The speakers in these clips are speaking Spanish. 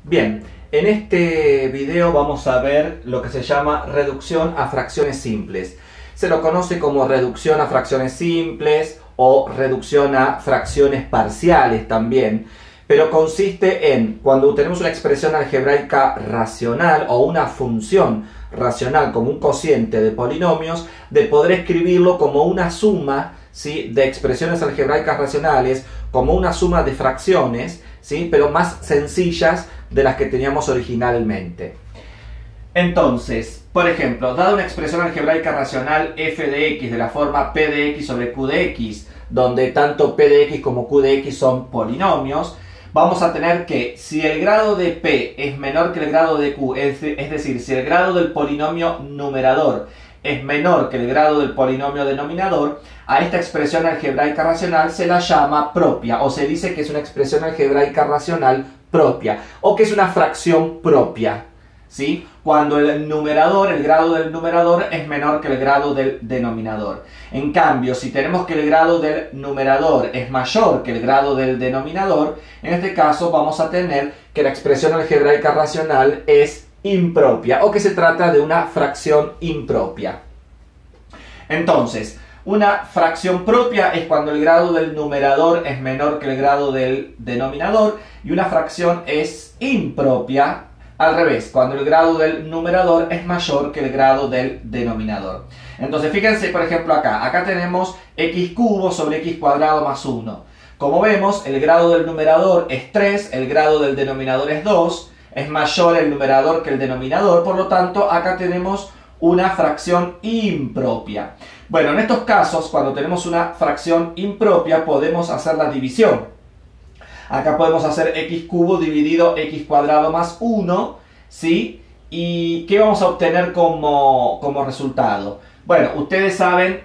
Bien, en este video vamos a ver lo que se llama reducción a fracciones simples. Se lo conoce como reducción a fracciones simples o reducción a fracciones parciales también, pero consiste en cuando tenemos una expresión algebraica racional o una función racional como un cociente de polinomios, de poder escribirlo como una suma, ¿sí?, de expresiones algebraicas racionales, como una suma de fracciones, ¿sí?, pero más sencillas de las que teníamos originalmente. Entonces, por ejemplo, dada una expresión algebraica racional f de x de la forma p de x sobre q de x, donde tanto p de x como q de x son polinomios, vamos a tener que si el grado de p es menor que el grado de q, es decir, si el grado del polinomio numerador es menor que el grado del polinomio denominador, a esta expresión algebraica racional se la llama propia, o se dice que es una expresión algebraica racional propia, o que es una fracción propia, ¿sí?, cuando el numerador, el grado del numerador es menor que el grado del denominador. En cambio, si tenemos que el grado del numerador es mayor que el grado del denominador, en este caso vamos a tener que la expresión algebraica racional es impropia, o que se trata de una fracción impropia. Entonces, una fracción propia es cuando el grado del numerador es menor que el grado del denominador, y una fracción es impropia al revés, cuando el grado del numerador es mayor que el grado del denominador. Entonces, fíjense, por ejemplo, acá tenemos x cubo sobre x cuadrado más 1. Como vemos, el grado del numerador es 3, el grado del denominador es 2, es mayor el numerador que el denominador, por lo tanto, acá tenemos una fracción impropia. Bueno, en estos casos, cuando tenemos una fracción impropia, podemos hacer la división. Acá podemos hacer x cubo dividido x cuadrado más 1, ¿sí? ¿Y qué vamos a obtener como resultado? Bueno, ustedes saben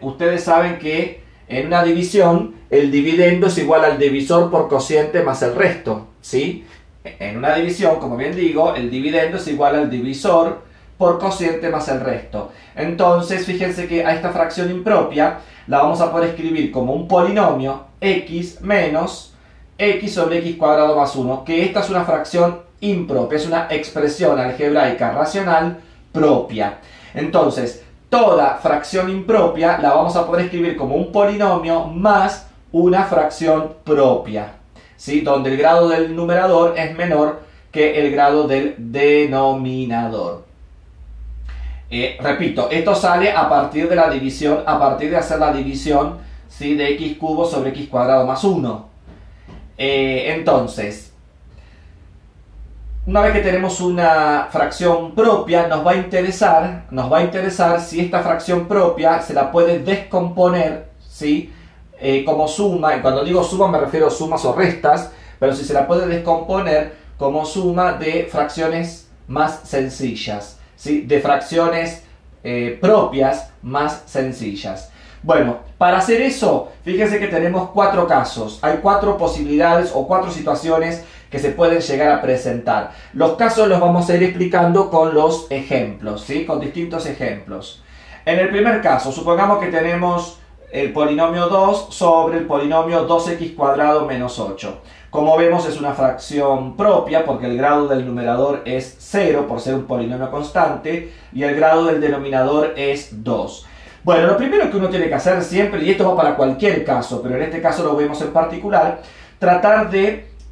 que en una división el dividendo es igual al divisor por cociente más el resto, ¿sí? En una división, como bien digo, el dividendo es igual al divisor por cociente más el resto. Entonces, fíjense que a esta fracción impropia la vamos a poder escribir como un polinomio x menos x sobre x cuadrado más 1, que esta es una fracción impropia, es una expresión algebraica racional propia. Entonces, toda fracción impropia la vamos a poder escribir como un polinomio más una fracción propia, ¿sí?, donde el grado del numerador es menor que el grado del denominador. Repito, esto sale a partir de la división, a partir de hacer la división, ¿sí?, de x cubo sobre x cuadrado más 1. Entonces, una vez que tenemos una fracción propia, nos va a interesar si esta fracción propia se la puede descomponer, ¿sí?, como suma. Y cuando digo suma me refiero a sumas o restas, pero si se la puede descomponer como suma de fracciones más sencillas, ¿sí?, de fracciones propias más sencillas. Bueno, para hacer eso, fíjense que tenemos 4 casos. Hay 4 posibilidades o 4 situaciones que se pueden llegar a presentar. Los casos los vamos a ir explicando con los ejemplos, ¿sí?, con distintos ejemplos. En el primer caso, supongamos que tenemos el polinomio 2 sobre el polinomio 2x cuadrado menos 8. Como vemos, es una fracción propia porque el grado del numerador es 0 por ser un polinomio constante y el grado del denominador es 2. Bueno, lo primero que uno tiene que hacer siempre, y esto va para cualquier caso, pero en este caso lo vemos en particular, tratar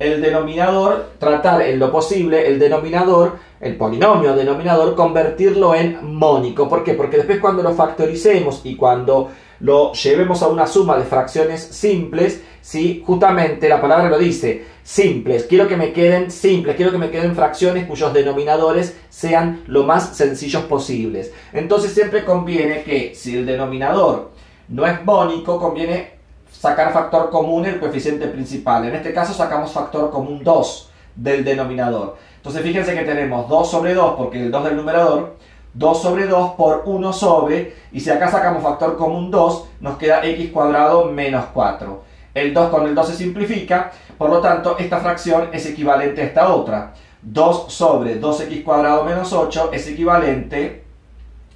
en lo posible el denominador, el polinomio denominador, convertirlo en mónico. ¿Por qué? Porque después cuando lo factoricemos y cuando lo llevemos a una suma de fracciones simples, ¿sí?, justamente la palabra lo dice, simples. Quiero que me queden simples, quiero que me queden fracciones cuyos denominadores sean lo más sencillos posibles. Entonces siempre conviene que, si el denominador no es mónico, conviene sacar factor común el coeficiente principal. En este caso sacamos factor común 2 del denominador. Entonces fíjense que tenemos 2 sobre 2, porque el 2 del numerador, 2 sobre 2 por 1 sobre, y si acá sacamos factor común 2, nos queda x cuadrado menos 4. El 2 con el 2 se simplifica, por lo tanto esta fracción es equivalente a esta otra. 2 sobre 2x cuadrado menos 8 es equivalente,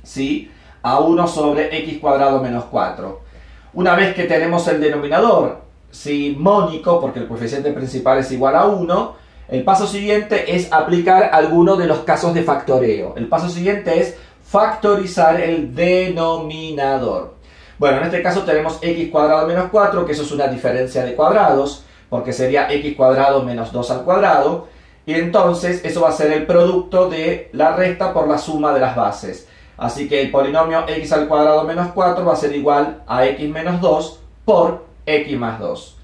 ¿sí?, a 1 sobre x cuadrado menos 4. Una vez que tenemos el denominador, ¿sí?, mónico, porque el coeficiente principal es igual a 1, El paso siguiente es aplicar alguno de los casos de factoreo. El paso siguiente es factorizar el denominador. Bueno, en este caso tenemos x cuadrado menos 4, que eso es una diferencia de cuadrados, porque sería x cuadrado menos 2 al cuadrado. Y entonces eso va a ser el producto de la resta por la suma de las bases. Así que el polinomio x al cuadrado menos 4 va a ser igual a x menos 2 por x más 2.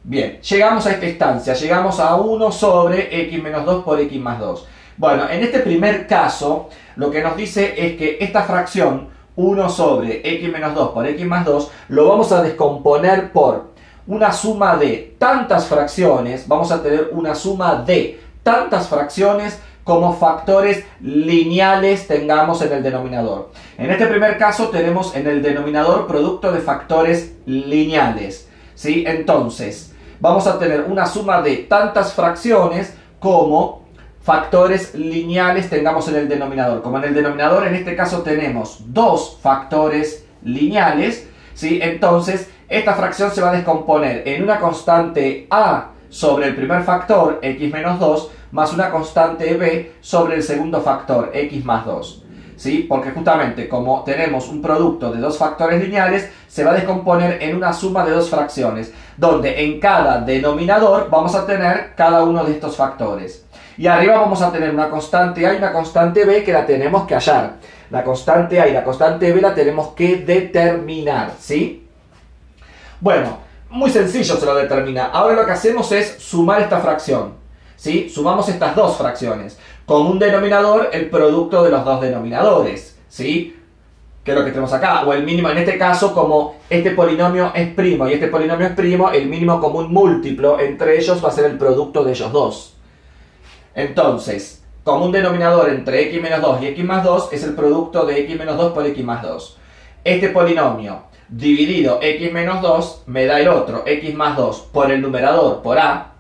Bien, llegamos a esta instancia, llegamos a 1 sobre x menos 2 por x más 2. Bueno, en este primer caso, lo que nos dice es que esta fracción, 1 sobre x menos 2 por x más 2, lo vamos a descomponer por una suma de tantas fracciones, vamos a tener una suma de tantas fracciones como factores lineales tengamos en el denominador. En este primer caso tenemos en el denominador producto de factores lineales, ¿sí? Entonces, vamos a tener una suma de tantas fracciones como factores lineales tengamos en el denominador. Como en el denominador en este caso tenemos dos factores lineales, ¿sí? Entonces esta fracción se va a descomponer en una constante a sobre el primer factor, x menos 2, más una constante b sobre el segundo factor, x más 2. ¿Sí? Porque justamente como tenemos un producto de dos factores lineales, se va a descomponer en una suma de dos fracciones, donde en cada denominador vamos a tener cada uno de estos factores. Y arriba vamos a tener una constante a y una constante b que la tenemos que hallar. La constante a y la constante b la tenemos que determinar, ¿sí? Bueno, muy sencillo se lo determina. Ahora lo que hacemos es sumar esta fracción, ¿sí? Sumamos estas dos fracciones. Con un denominador, el producto de los dos denominadores, ¿sí? Que es lo que tenemos acá. O el mínimo, en este caso, como este polinomio es primo y este polinomio es primo, el mínimo común múltiplo entre ellos va a ser el producto de ellos dos. Entonces, como un denominador entre x menos 2 y x más 2 es el producto de x menos 2 por x más 2. Este polinomio dividido x menos 2 me da el otro, x más 2 por el numerador, por a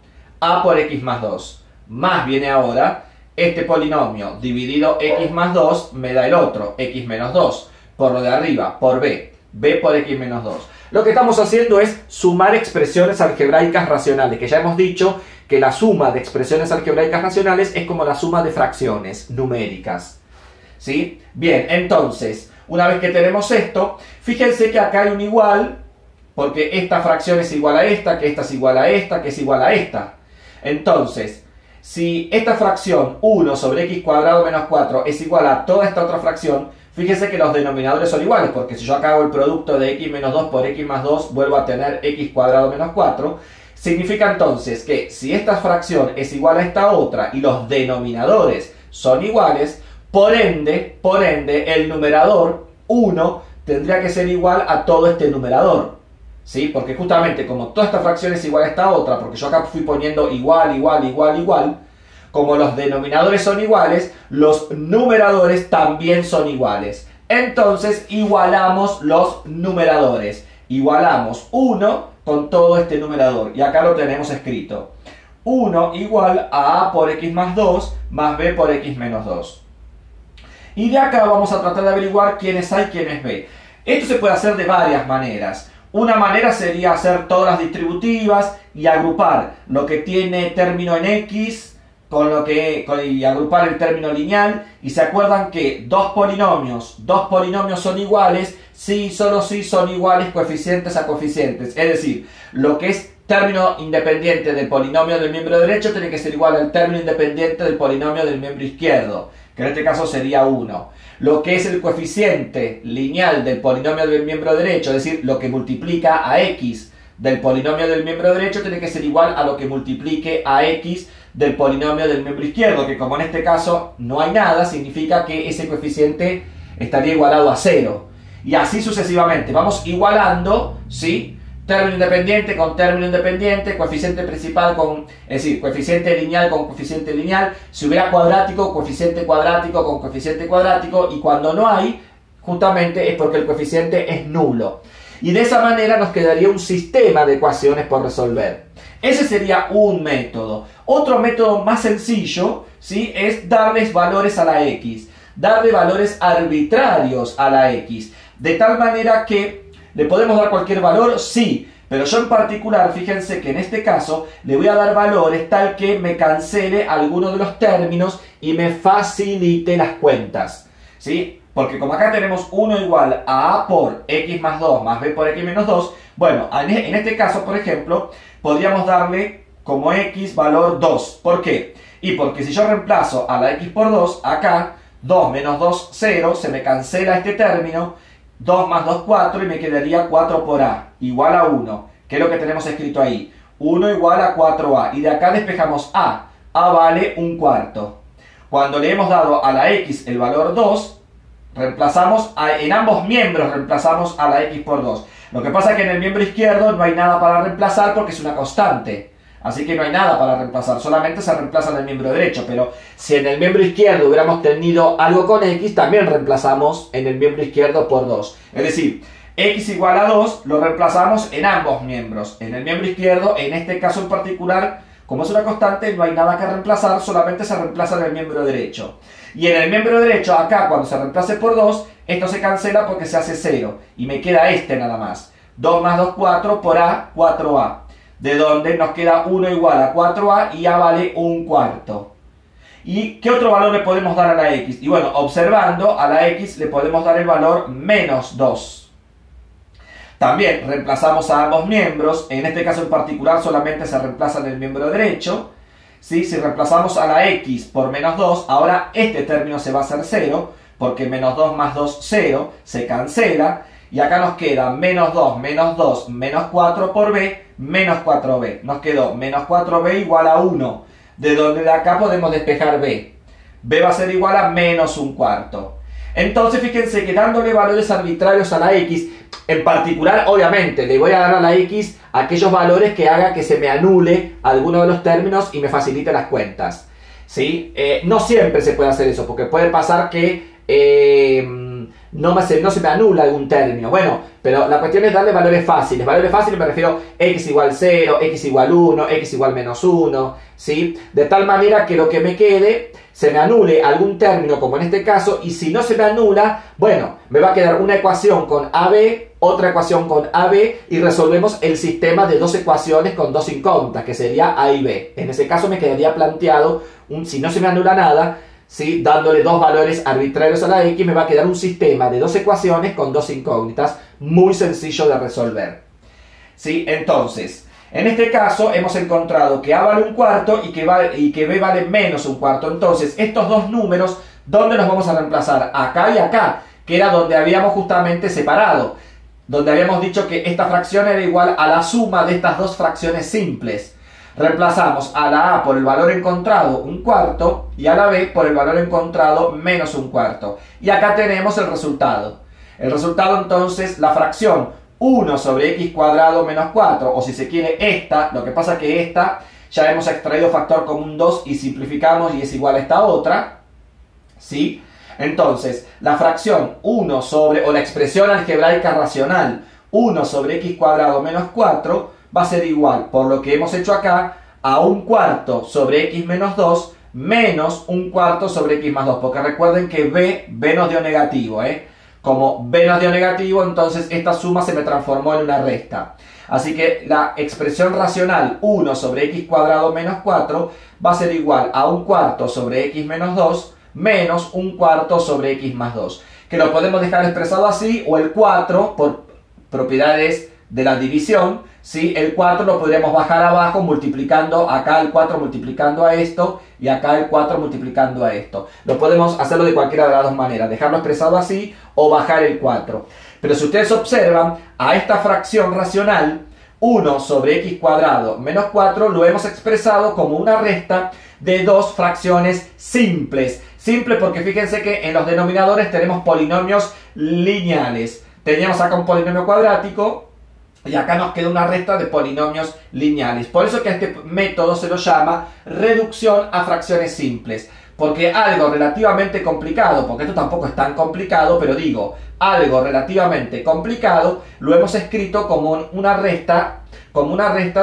por x más 2. Más viene ahora, este polinomio dividido x más 2 me da el otro, x menos 2, por lo de arriba, por b por x menos 2. Lo que estamos haciendo es sumar expresiones algebraicas racionales, que ya hemos dicho que la suma de expresiones algebraicas racionales es como la suma de fracciones numéricas, ¿sí? Bien, entonces, una vez que tenemos esto, fíjense que acá hay un igual, porque esta fracción es igual a esta, que esta es igual a esta, que es igual a esta. Entonces, si esta fracción 1 sobre x cuadrado menos 4 es igual a toda esta otra fracción, fíjense que los denominadores son iguales, porque si yo acá hago el producto de x menos 2 por x más 2, vuelvo a tener x cuadrado menos 4. Significa entonces que si esta fracción es igual a esta otra y los denominadores son iguales, por ende, el numerador 1 tendría que ser igual a todo este numerador, ¿sí? Porque justamente como toda esta fracción es igual a esta otra, porque yo acá fui poniendo igual, como los denominadores son iguales, los numeradores también son iguales. Entonces igualamos los numeradores. Igualamos 1 con todo este numerador. Y acá lo tenemos escrito. 1 igual a por x más 2 más b por x menos 2. Y de acá vamos a tratar de averiguar quién es a y quién es b. Esto se puede hacer de varias maneras. Una manera sería hacer todas las distributivas y agrupar lo que tiene término en x y agrupar el término lineal. Y se acuerdan que dos polinomios son iguales si solo si son iguales coeficientes a coeficientes. Es decir, lo que es término independiente del polinomio del miembro derecho tiene que ser igual al término independiente del polinomio del miembro izquierdo, que en este caso sería 1. Lo que es el coeficiente lineal del polinomio del miembro derecho, es decir, lo que multiplica a x del polinomio del miembro derecho, tiene que ser igual a lo que multiplique a x del polinomio del miembro izquierdo, que como en este caso no hay nada, significa que ese coeficiente estaría igualado a 0. Y así sucesivamente. Vamos igualando, ¿sí? Término independiente con término independiente, coeficiente principal con, es decir, coeficiente lineal con coeficiente lineal. Si hubiera cuadrático, coeficiente cuadrático con coeficiente cuadrático. Y cuando no hay, justamente es porque el coeficiente es nulo. Y de esa manera nos quedaría un sistema de ecuaciones por resolver. Ese sería un método. Otro método más sencillo, ¿sí? Es darles valores a la x. Darle valores arbitrarios a la x. De tal manera que ¿le podemos dar cualquier valor? Sí, Pero yo en particular, fíjense que en este caso le voy a dar valores tal que me cancele alguno de los términos y me facilite las cuentas, ¿sí? Porque como acá tenemos 1 igual a A por X más 2 más B por X menos 2, bueno, en este caso, por ejemplo, podríamos darle como X valor 2. ¿Por qué? Y porque si yo reemplazo a la X por 2, acá 2 menos 2, 0, se me cancela este término, 2 más 2, 4 y me quedaría 4 por A, igual a 1, que es lo que tenemos escrito ahí. 1 igual a 4A, y de acá despejamos A vale un cuarto. Cuando le hemos dado a la X el valor 2, reemplazamos, en ambos miembros reemplazamos a la X por 2. Lo que pasa es que en el miembro izquierdo no hay nada para reemplazar porque es una constante. Así que no hay nada para reemplazar, solamente se reemplaza en el miembro derecho. Pero si en el miembro izquierdo hubiéramos tenido algo con X, también reemplazamos en el miembro izquierdo por 2. Es decir, X igual a 2 lo reemplazamos en ambos miembros. En el miembro izquierdo, en este caso en particular, como es una constante, no hay nada que reemplazar, solamente se reemplaza en el miembro derecho. Y en el miembro derecho, acá, cuando se reemplace por 2, esto se cancela porque se hace 0. Y me queda este nada más. 2 más 2, 4, por A, 4A. De donde nos queda 1 igual a 4A y A vale un cuarto. ¿Y qué otro valor le podemos dar a la X? Y bueno, observando, a la X le podemos dar el valor menos 2. También reemplazamos a ambos miembros. En este caso en particular solamente se reemplaza en el miembro derecho. ¿Sí? Si reemplazamos a la X por menos 2, ahora este término se va a hacer 0, porque menos 2 más 2, 0, se cancela. Y acá nos queda menos 2, menos 4 por B, menos 4B. Nos quedó menos 4B igual a 1, de donde de acá podemos despejar B. B va a ser igual a menos un cuarto. Entonces fíjense que dándole valores arbitrarios a la X, en particular obviamente le voy a dar a la X aquellos valores que haga que se me anule alguno de los términos y me facilite las cuentas, ¿sí? No siempre se puede hacer eso, porque puede pasar que no se me anula algún término. Bueno, pero la cuestión es darle valores fáciles. Valores fáciles me refiero X igual 0, X igual 1, X igual menos 1, ¿sí? De tal manera que lo que me quede se me anule algún término, como en este caso, y si no se me anula, bueno, me va a quedar una ecuación con AB, otra ecuación con AB, y resolvemos el sistema de dos ecuaciones con dos incógnitas, que sería A y B. En ese caso me quedaría planteado, si no se me anula nada, ¿sí? Dándole dos valores arbitrarios a la X, me va a quedar un sistema de dos ecuaciones con dos incógnitas, muy sencillo de resolver, ¿sí? Entonces, en este caso hemos encontrado que A vale un cuarto y que B vale menos un cuarto. Entonces, estos dos números, ¿dónde los vamos a reemplazar? Acá y acá, que era donde habíamos justamente separado, donde habíamos dicho que esta fracción era igual a la suma de estas dos fracciones simples. Reemplazamos a la A por el valor encontrado, un cuarto, y a la B por el valor encontrado, menos un cuarto. Y acá tenemos el resultado. El resultado, entonces, la fracción 1 sobre x cuadrado menos 4, o si se quiere esta, lo que pasa es que esta ya hemos extraído factor común 2 y simplificamos y es igual a esta otra, ¿sí? Entonces, la fracción 1 sobre, o la expresión algebraica racional 1 sobre x cuadrado menos 4 va a ser igual, por lo que hemos hecho acá, a un cuarto sobre x menos 2 menos un cuarto sobre x más 2, porque recuerden que b nos dio negativo, Como b nos dio negativo, entonces esta suma se me transformó en una resta. Así que la expresión racional 1 sobre x cuadrado menos 4 va a ser igual a un cuarto sobre x menos 2 menos un cuarto sobre x más 2. Que lo podemos dejar expresado así, o el 4 por propiedades de la división, ¿sí? El 4 lo podríamos bajar abajo multiplicando acá el 4 multiplicando a esto y acá el 4 multiplicando a esto. Lo podemos hacerlo de cualquiera de las dos maneras, dejarlo expresado así o bajar el 4. Pero si ustedes observan, a esta fracción racional 1 sobre x cuadrado menos 4 lo hemos expresado como una resta de dos fracciones simples. Simple porque fíjense que en los denominadores tenemos polinomios lineales. Teníamos acá un polinomio cuadrático y acá nos queda una resta de polinomios lineales. Por eso que a este método se lo llama reducción a fracciones simples. Porque algo relativamente complicado, porque esto tampoco es tan complicado, pero digo, algo relativamente complicado, lo hemos escrito como una resta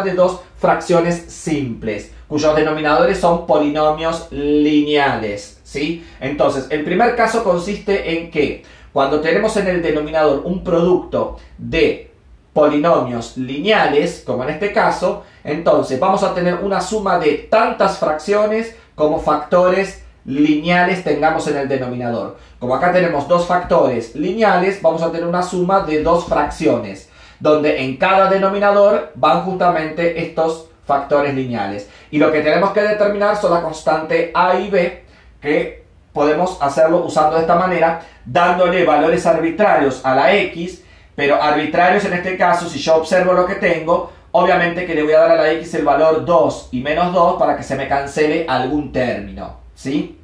de dos fracciones simples, cuyos denominadores son polinomios lineales, ¿sí? Entonces, el primer caso consiste en que cuando tenemos en el denominador un producto de polinomios lineales, como en este caso, entonces vamos a tener una suma de tantas fracciones como factores lineales tengamos en el denominador. Como acá tenemos dos factores lineales, vamos a tener una suma de dos fracciones, donde en cada denominador van justamente estos factores lineales. Y lo que tenemos que determinar son la constante a y b, que podemos hacerlo usando de esta manera, dándole valores arbitrarios a la x, pero arbitrarios en este caso, si yo observo lo que tengo, obviamente que le voy a dar a la x el valor 2 y menos 2 para que se me cancele algún término, ¿sí?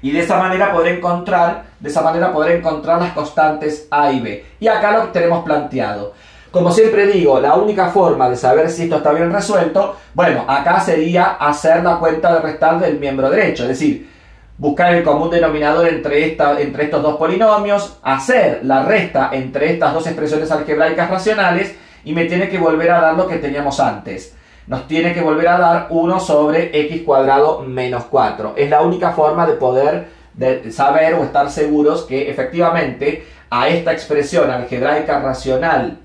Y de esa manera podré encontrar las constantes a y b. Y acá lo que tenemos planteado. Como siempre digo, la única forma de saber si esto está bien resuelto, bueno, acá sería hacer la cuenta de restar del miembro derecho, es decir, buscar el común denominador entre estos dos polinomios, hacer la resta entre estas dos expresiones algebraicas racionales y me tiene que volver a dar lo que teníamos antes. Nos tiene que volver a dar 1 sobre x cuadrado menos 4. Es la única forma de poder saber o estar seguros que efectivamente a esta expresión algebraica racional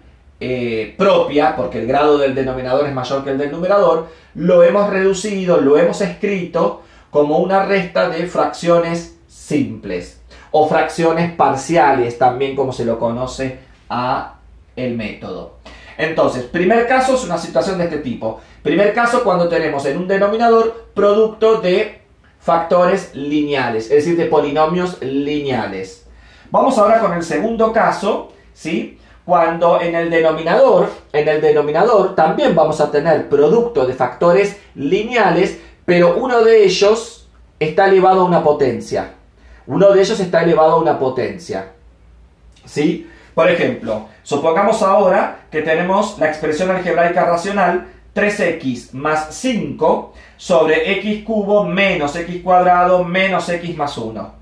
propia, porque el grado del denominador es mayor que el del numerador, lo hemos reducido, lo hemos escrito como una resta de fracciones simples o fracciones parciales, también como se lo conoce a el método. Entonces, primer caso es una situación de este tipo. Primer caso cuando tenemos en un denominador producto de factores lineales, es decir, de polinomios lineales. Vamos ahora con el segundo caso, ¿sí? Cuando en el denominador también vamos a tener producto de factores lineales, pero uno de ellos está elevado a una potencia. ¿Sí? Por ejemplo, supongamos ahora que tenemos la expresión algebraica racional 3x más 5 sobre x cubo menos x cuadrado menos x más 1.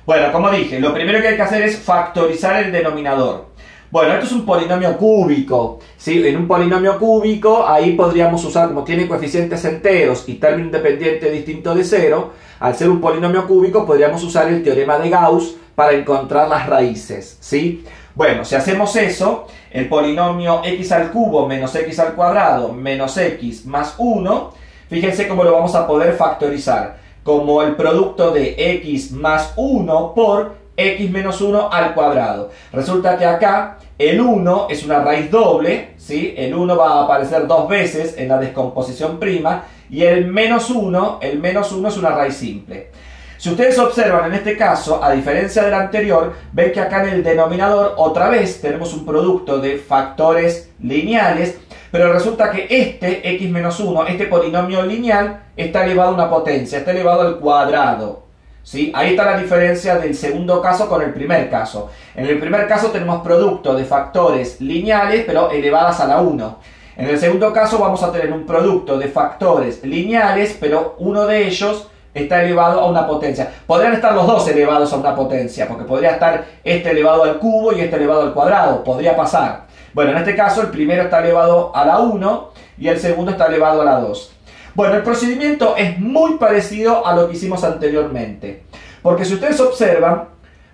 Bueno, como dije, lo primero que hay que hacer es factorizar el denominador. Bueno, esto es un polinomio cúbico, ¿sí? En un polinomio cúbico, ahí podríamos usar, como tiene coeficientes enteros y término independiente distinto de 0, al ser un polinomio cúbico podríamos usar el teorema de Gauss para encontrar las raíces, ¿sí? Bueno, si hacemos eso, el polinomio x al cubo menos x al cuadrado menos x más 1, fíjense cómo lo vamos a poder factorizar, como el producto de x más 1 por x menos 1 al cuadrado. Resulta que acá el 1 es una raíz doble, ¿sí? El 1 va a aparecer dos veces en la descomposición prima y el menos 1 es una raíz simple. Si ustedes observan en este caso, a diferencia del anterior, ven que acá en el denominador otra vez tenemos un producto de factores lineales, pero resulta que este x menos 1, este polinomio lineal, está elevado a una potencia, está elevado al cuadrado. ¿Sí? Ahí está la diferencia del segundo caso con el primer caso. En el primer caso tenemos producto de factores lineales, pero elevadas a la 1. En el segundo caso vamos a tener un producto de factores lineales, pero uno de ellos está elevado a una potencia. Podrían estar los dos elevados a una potencia, porque podría estar este elevado al cubo y este elevado al cuadrado. Podría pasar. Bueno, en este caso el primero está elevado a la 1 y el segundo está elevado a la 2. Bueno, el procedimiento es muy parecido a lo que hicimos anteriormente. Porque si ustedes observan,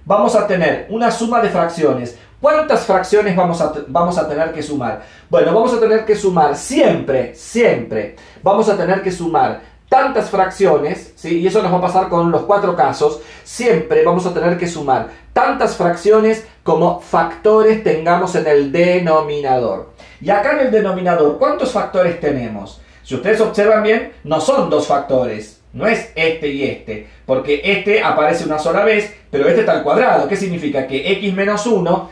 vamos a tener una suma de fracciones. ¿Cuántas fracciones vamos a tener que sumar? Bueno, vamos a tener que sumar siempre, vamos a tener que sumar tantas fracciones, ¿sí? Y eso nos va a pasar con los 4 casos. Siempre vamos a tener que sumar tantas fracciones como factores tengamos en el denominador. Y acá en el denominador, ¿cuántos factores tenemos? Si ustedes observan bien, no son dos factores, no es este y este, porque este aparece una sola vez, pero este está al cuadrado. ¿Qué significa? Que x menos 1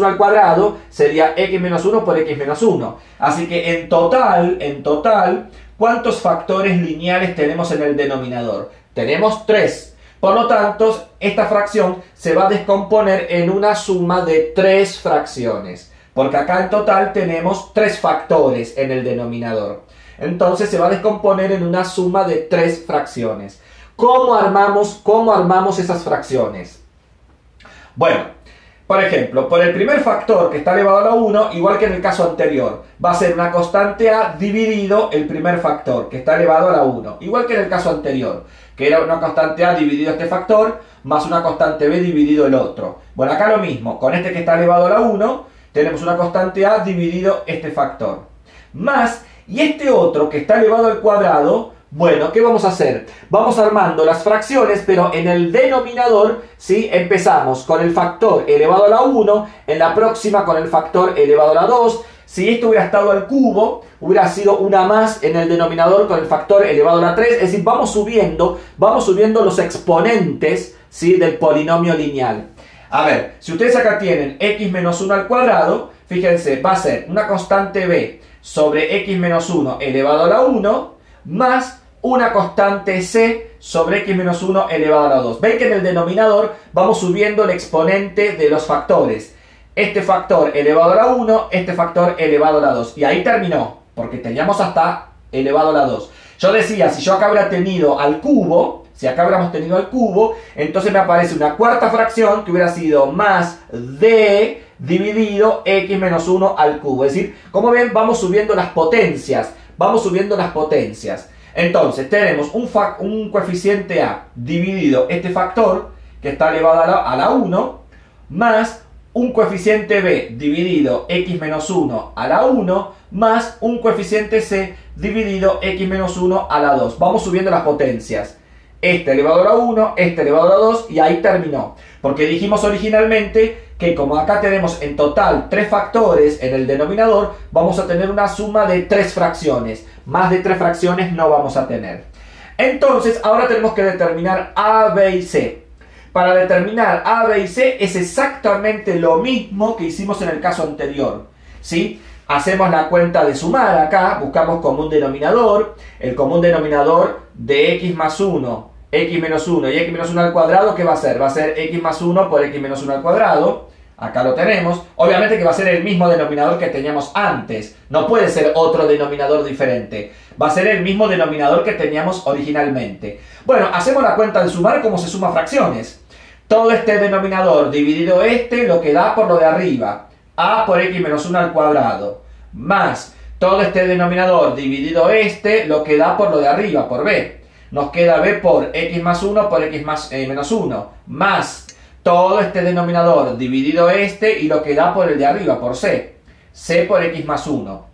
al cuadrado sería x menos 1 por x menos 1. Así que en total, ¿cuántos factores lineales tenemos en el denominador? Tenemos 3. Por lo tanto, esta fracción se va a descomponer en una suma de 3 fracciones, porque acá en total tenemos 3 factores en el denominador. Entonces se va a descomponer en una suma de 3 fracciones. ¿Cómo armamos esas fracciones? Bueno, por ejemplo, por el primer factor que está elevado a la 1, igual que en el caso anterior, va a ser una constante a dividido el primer factor que está elevado a la 1. Igual que en el caso anterior, que era una constante a dividido este factor, más una constante b dividido el otro. Bueno, acá lo mismo, con este que está elevado a la 1, tenemos una constante a dividido este factor. Más, y este otro que está elevado al cuadrado, bueno, ¿qué vamos a hacer? Vamos armando las fracciones, pero en el denominador, ¿sí? Empezamos con el factor elevado a la 1, en la próxima con el factor elevado a la 2. Si esto hubiera estado al cubo, hubiera sido una más en el denominador con el factor elevado a la 3. Es decir, vamos subiendo los exponentes, ¿sí? Del polinomio lineal. A ver, si ustedes acá tienen x menos 1 al cuadrado, fíjense, va a ser una constante b sobre x menos 1 elevado a la 1, más una constante c sobre x menos 1 elevado a la 2. Ven que en el denominador vamos subiendo el exponente de los factores. Este factor elevado a la 1, este factor elevado a la 2. Y ahí terminó, porque teníamos hasta elevado a la 2. Yo decía, si yo acá hubiera tenido al cubo, si acá hubiéramos tenido al cubo, entonces me aparece una cuarta fracción que hubiera sido más d dividido x menos 1 al cubo. Es decir, como ven, vamos subiendo las potencias. Vamos subiendo las potencias. Entonces, tenemos un coeficiente a dividido este factor, que está elevado a la 1, más un coeficiente b dividido x menos 1 a la 1, más un coeficiente c dividido x menos 1 a la 2. Vamos subiendo las potencias. Este elevado a la 1, este elevado a la 2, y ahí terminó. Porque dijimos originalmente que como acá tenemos en total 3 factores en el denominador, vamos a tener una suma de 3 fracciones. Más de 3 fracciones no vamos a tener. Entonces, ahora tenemos que determinar a, b y c. Para determinar a, b y c es exactamente lo mismo que hicimos en el caso anterior, ¿sí? Hacemos la cuenta de sumar acá, buscamos común denominador. El común denominador de x más 1, x menos 1 y x menos 1 al cuadrado, ¿qué va a ser? Va a ser x más 1 por x menos 1 al cuadrado. Acá lo tenemos. Obviamente que va a ser el mismo denominador que teníamos antes. No puede ser otro denominador diferente. Va a ser el mismo denominador que teníamos originalmente. Bueno, hacemos la cuenta de sumar como se suma fracciones. Todo este denominador dividido este lo que da por lo de arriba. A por x menos 1 al cuadrado. Más todo este denominador dividido este lo que da por lo de arriba, por b. Nos queda b por x más 1 por x más, menos 1. Más todo este denominador dividido este y lo que da por el de arriba, por c. C por x más 1.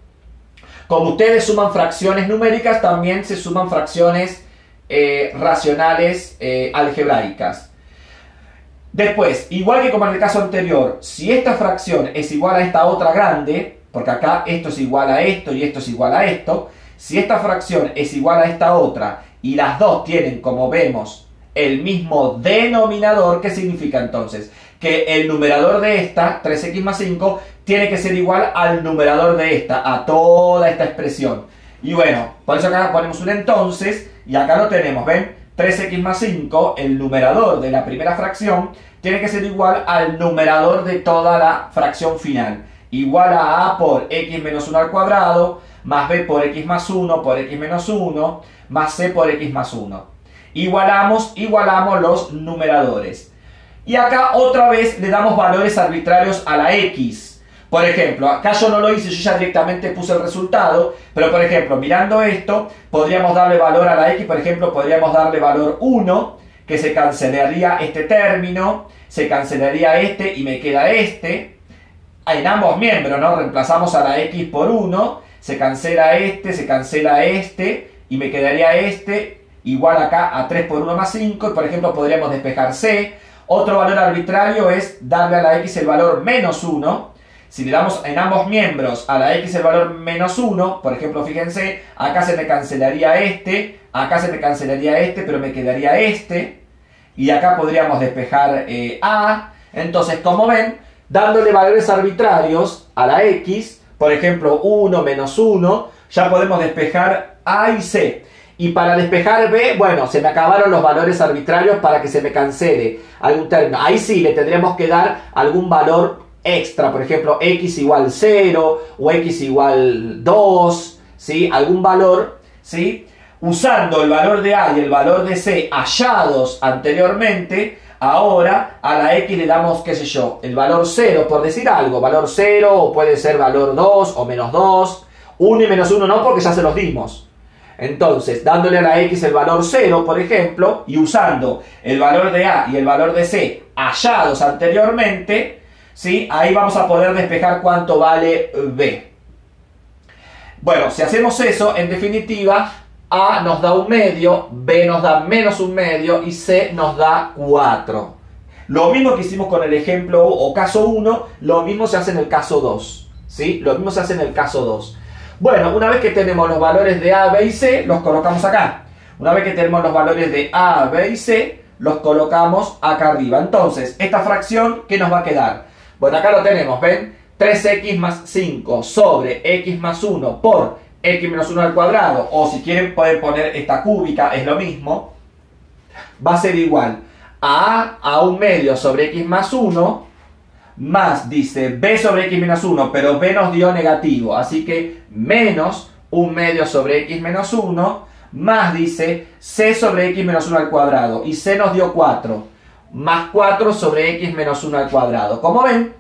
Como ustedes suman fracciones numéricas, también se suman fracciones racionales algebraicas. Después, igual que como en el caso anterior, si esta fracción es igual a esta otra grande, porque acá esto es igual a esto y esto es igual a esto, si esta fracción es igual a esta otra y las dos tienen, como vemos, el mismo denominador, ¿qué significa entonces? Que el numerador de esta, 3x más 5, tiene que ser igual al numerador de esta, a toda esta expresión. Y bueno, por eso acá ponemos un entonces, y acá lo tenemos, ¿ven? 3x más 5, el numerador de la primera fracción, tiene que ser igual al numerador de toda la fracción final. Igual a por x menos 1 al cuadrado, más b por x más 1 por x menos 1, más c por x más 1. Igualamos los numeradores. Y acá otra vez le damos valores arbitrarios a la x. Por ejemplo, acá yo no lo hice, yo ya directamente puse el resultado, pero por ejemplo, mirando esto, podríamos darle valor a la x, por ejemplo, podríamos darle valor 1, que se cancelaría este término, se cancelaría este y me queda este. En ambos miembros, ¿no? Reemplazamos a la x por 1, se cancela este, y me quedaría este, igual acá a 3 por 1 más 5, y por ejemplo podríamos despejar c. Otro valor arbitrario es darle a la x el valor menos 1. Si le damos en ambos miembros a la x el valor menos 1, por ejemplo, fíjense, acá se me cancelaría este, acá se me cancelaría este, pero me quedaría este, y acá podríamos despejar a. Entonces, como ven, dándole valores arbitrarios a la x, por ejemplo, 1, menos 1, ya podemos despejar a y c. Y para despejar b, bueno, se me acabaron los valores arbitrarios para que se me cancele algún término. Ahí sí, le tendremos que dar algún valor extra, por ejemplo, x igual 0 o x igual 2, ¿sí? Algún valor, ¿sí? Usando el valor de a y el valor de c hallados anteriormente, ahora a la x le damos, qué sé yo, el valor 0, por decir algo, valor 0, o puede ser valor 2 o menos 2, 1 y menos 1 no, porque ya se los dimos. Entonces, dándole a la x el valor 0, por ejemplo, y usando el valor de a y el valor de c hallados anteriormente, ¿sí? Ahí vamos a poder despejar cuánto vale b. Bueno, si hacemos eso, en definitiva, a nos da 1/2, b nos da menos 1/2 y c nos da 4. Lo mismo que hicimos con el ejemplo o caso 1, lo mismo se hace en el caso 2, ¿sí? Lo mismo se hace en el caso 2. Bueno, una vez que tenemos los valores de a, b y c, los colocamos acá. Una vez que tenemos los valores de a, b y c, los colocamos acá arriba. Entonces, esta fracción, ¿qué nos va a quedar? Bueno, acá lo tenemos, ¿ven? 3x más 5 sobre x más 1 por x menos 1 al cuadrado, o si quieren pueden poner esta cúbica, es lo mismo, va a ser igual a 1/2 sobre x más 1, más, dice, b sobre x menos 1, pero b nos dio negativo, así que menos 1/2 sobre x menos 1, más, dice, c sobre x menos 1 al cuadrado, y c nos dio 4, más 4 sobre x menos 1 al cuadrado. Como ven,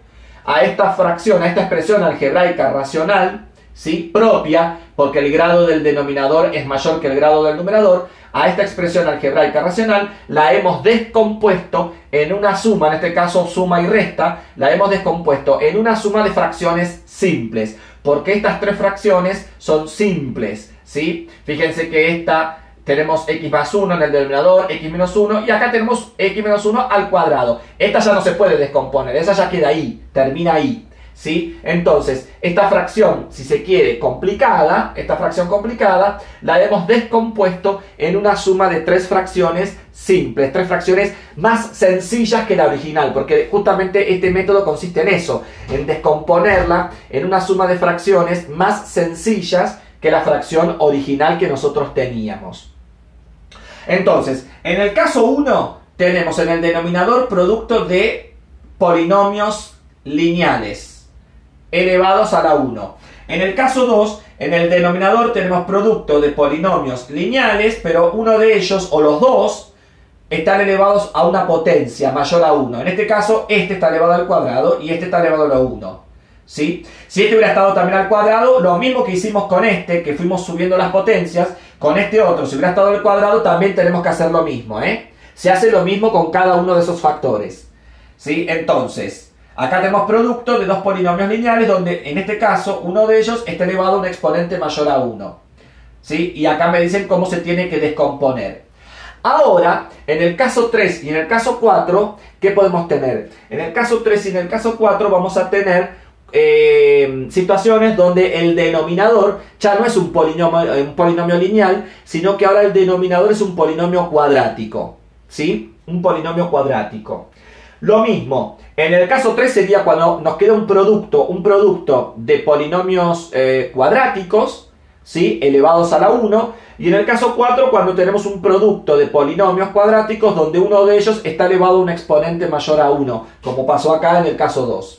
a esta fracción, a esta expresión algebraica racional, ¿sí? Propia, porque el grado del denominador es mayor que el grado del numerador, a esta expresión algebraica racional la hemos descompuesto en una suma, en este caso suma y resta, la hemos descompuesto en una suma de fracciones simples, porque estas tres fracciones son simples, ¿sí? Fíjense que esta tenemos x más 1 en el denominador, x menos 1, y acá tenemos x menos 1 al cuadrado. Esta ya no se puede descomponer, esa ya queda ahí, termina ahí, ¿sí? Entonces, esta fracción, si se quiere, complicada, esta fracción complicada, la hemos descompuesto en una suma de tres fracciones simples, tres fracciones más sencillas que la original, porque justamente este método consiste en eso, en descomponerla en una suma de fracciones más sencillas que la fracción original que nosotros teníamos. Entonces, en el caso 1 tenemos en el denominador producto de polinomios lineales elevados a la 1. En el caso 2, en el denominador tenemos producto de polinomios lineales, pero uno de ellos, o los dos, están elevados a una potencia mayor a 1. En este caso, este está elevado al cuadrado y este está elevado a 1. ¿Sí? Si este hubiera estado también al cuadrado, lo mismo que hicimos con este, que fuimos subiendo las potencias, con este otro, si hubiera estado al cuadrado, también tenemos que hacer lo mismo, ¿eh? Se hace lo mismo con cada uno de esos factores, ¿sí? Entonces, acá tenemos producto de dos polinomios lineales, donde en este caso, uno de ellos está elevado a un exponente mayor a 1, ¿sí? Y acá me dicen cómo se tiene que descomponer. Ahora, en el caso 3 y en el caso 4, ¿qué podemos tener? En el caso 3 y en el caso 4 vamos a tener situaciones donde el denominador ya no es un polinomio lineal, sino que ahora el denominador es un polinomio cuadrático, ¿sí? Un polinomio cuadrático. Lo mismo, en el caso 3 sería cuando nos queda un producto de polinomios cuadráticos, ¿sí? Elevados a la 1, y en el caso 4 cuando tenemos un producto de polinomios cuadráticos donde uno de ellos está elevado a un exponente mayor a 1, como pasó acá en el caso 2.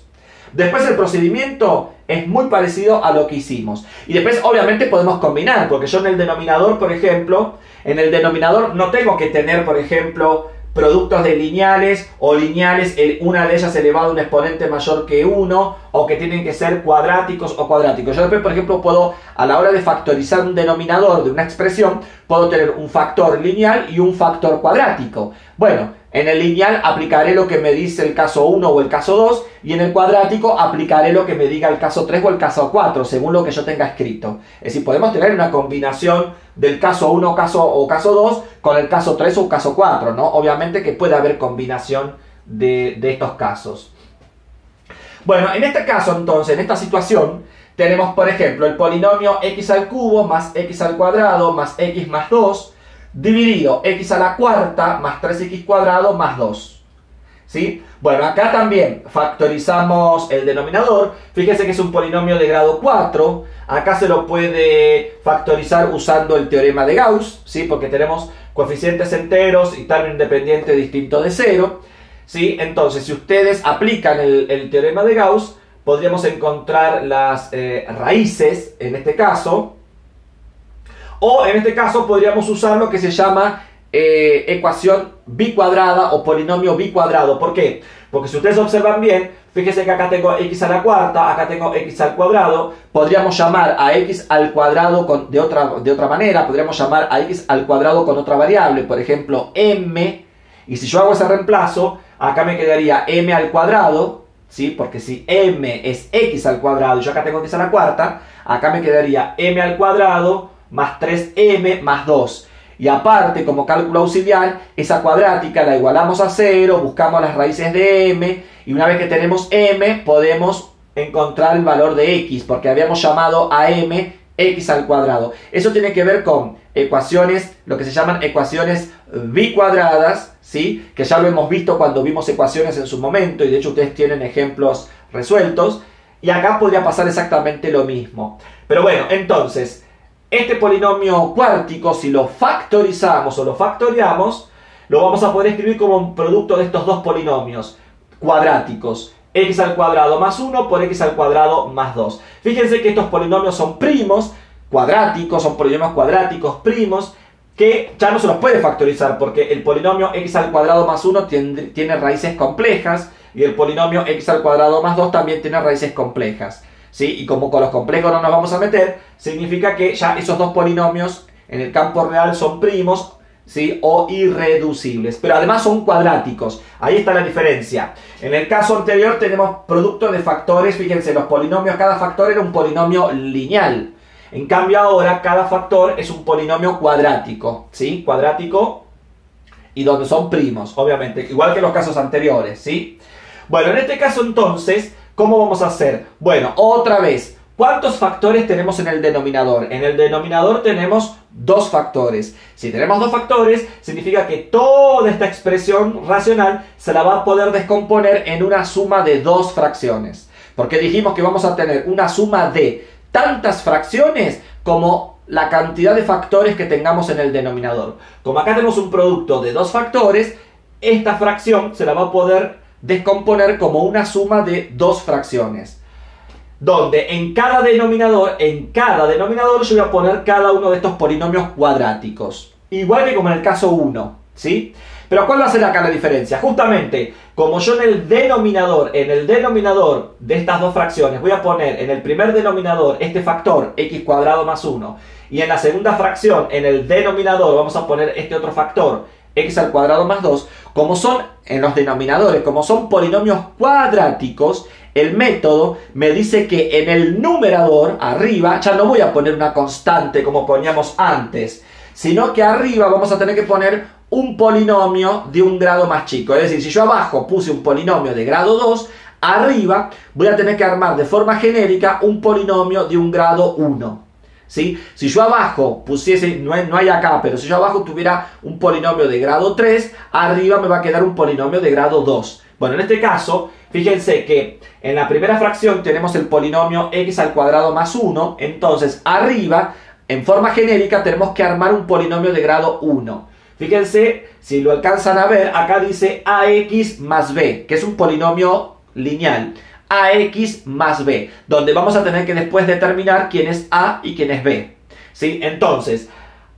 Después el procedimiento es muy parecido a lo que hicimos. Y después obviamente podemos combinar, porque yo en el denominador, por ejemplo, en el denominador no tengo que tener, por ejemplo, productos de lineales o lineales, una de ellas elevado a un exponente mayor que 1, o que tienen que ser cuadráticos o cuadráticos. Yo después, por ejemplo, puedo, a la hora de factorizar un denominador de una expresión, puedo tener un factor lineal y un factor cuadrático. Bueno, en el lineal aplicaré lo que me dice el caso 1 o el caso 2, y en el cuadrático aplicaré lo que me diga el caso 3 o el caso 4, según lo que yo tenga escrito. Es decir, podemos tener una combinación del caso 1 o caso 2 con el caso 3 o caso 4, ¿no? Obviamente que puede haber combinación de estos casos. Bueno, en este caso entonces, en esta situación, tenemos por ejemplo el polinomio x al cubo más x al cuadrado más x más 2, dividido x a la cuarta más 3x cuadrado más 2. ¿Sí? Bueno, acá también factorizamos el denominador. Fíjense que es un polinomio de grado 4. Acá se lo puede factorizar usando el teorema de Gauss, ¿sí? Porque tenemos coeficientes enteros y término independiente distinto de 0. ¿Sí? Entonces, si ustedes aplican el teorema de Gauss, podríamos encontrar las raíces, en este caso. O en este caso podríamos usar lo que se llama ecuación bicuadrada o polinomio bicuadrado. ¿Por qué? Porque si ustedes observan bien, fíjense que acá tengo x a la cuarta, acá tengo x al cuadrado. Podríamos llamar a x al cuadrado de otra manera. Podríamos llamar a x al cuadrado con otra variable, por ejemplo m. Y si yo hago ese reemplazo, acá me quedaría m al cuadrado, ¿sí? Porque si m es x al cuadrado y yo acá tengo x a la cuarta, acá me quedaría m al cuadrado más 3m más 2. Y aparte, como cálculo auxiliar, esa cuadrática la igualamos a 0, buscamos las raíces de m, y una vez que tenemos m, podemos encontrar el valor de x, porque habíamos llamado a m x al cuadrado. Eso tiene que ver con ecuaciones, lo que se llaman ecuaciones bicuadradas, ¿sí? Que ya lo hemos visto cuando vimos ecuaciones en su momento, y de hecho ustedes tienen ejemplos resueltos, y acá podría pasar exactamente lo mismo. Pero bueno, entonces, este polinomio cuártico, si lo factorizamos o lo factoriamos, lo vamos a poder escribir como un producto de estos dos polinomios cuadráticos. X al cuadrado más 1 por x al cuadrado más 2. Fíjense que estos polinomios son primos, cuadráticos, son polinomios cuadráticos primos, que ya no se los puede factorizar porque el polinomio x al cuadrado más 1 tiene raíces complejas y el polinomio x al cuadrado más 2 también tiene raíces complejas, ¿sí? Y como con los complejos no nos vamos a meter, significa que ya esos dos polinomios en el campo real son primos, ¿sí? O irreducibles, pero además son cuadráticos. Ahí está la diferencia. En el caso anterior tenemos producto de factores. Fíjense, los polinomios, cada factor era un polinomio lineal. En cambio ahora cada factor es un polinomio cuadrático, ¿sí? Cuadrático, y donde son primos, obviamente, igual que los casos anteriores, ¿sí? Bueno, en este caso entonces, ¿cómo vamos a hacer? Bueno, otra vez, ¿cuántos factores tenemos en el denominador? En el denominador tenemos 2 factores. Si tenemos 2 factores, significa que toda esta expresión racional se la va a poder descomponer en una suma de 2 fracciones. Porque dijimos que vamos a tener una suma de tantas fracciones como la cantidad de factores que tengamos en el denominador. Como acá tenemos un producto de 2 factores, esta fracción se la va a poder descomponer como una suma de 2 fracciones. Donde en cada denominador yo voy a poner cada uno de estos polinomios cuadráticos. Igual que como en el caso 1, ¿sí? Pero ¿cuál va a ser acá la diferencia? Justamente, como yo en el denominador de estas 2 fracciones voy a poner en el primer denominador este factor x cuadrado más 1 y en la segunda fracción en el denominador vamos a poner este otro factor x al cuadrado más 2, como son en los denominadores, como son polinomios cuadráticos, el método me dice que en el numerador, arriba, ya no voy a poner una constante como poníamos antes, sino que arriba vamos a tener que poner un polinomio de un grado más chico. Es decir, si yo abajo puse un polinomio de grado 2, arriba voy a tener que armar de forma genérica un polinomio de un grado 1. ¿Sí? Si yo abajo pusiese, no hay acá, pero si yo abajo tuviera un polinomio de grado 3, arriba me va a quedar un polinomio de grado 2. Bueno, en este caso, fíjense que en la primera fracción tenemos el polinomio x al cuadrado más 1, entonces arriba, en forma genérica, tenemos que armar un polinomio de grado 1. Fíjense, si lo alcanzan a ver, acá dice ax más b, que es un polinomio lineal. Ax más b, donde vamos a tener que después determinar quién es a y quién es b, ¿sí? Entonces,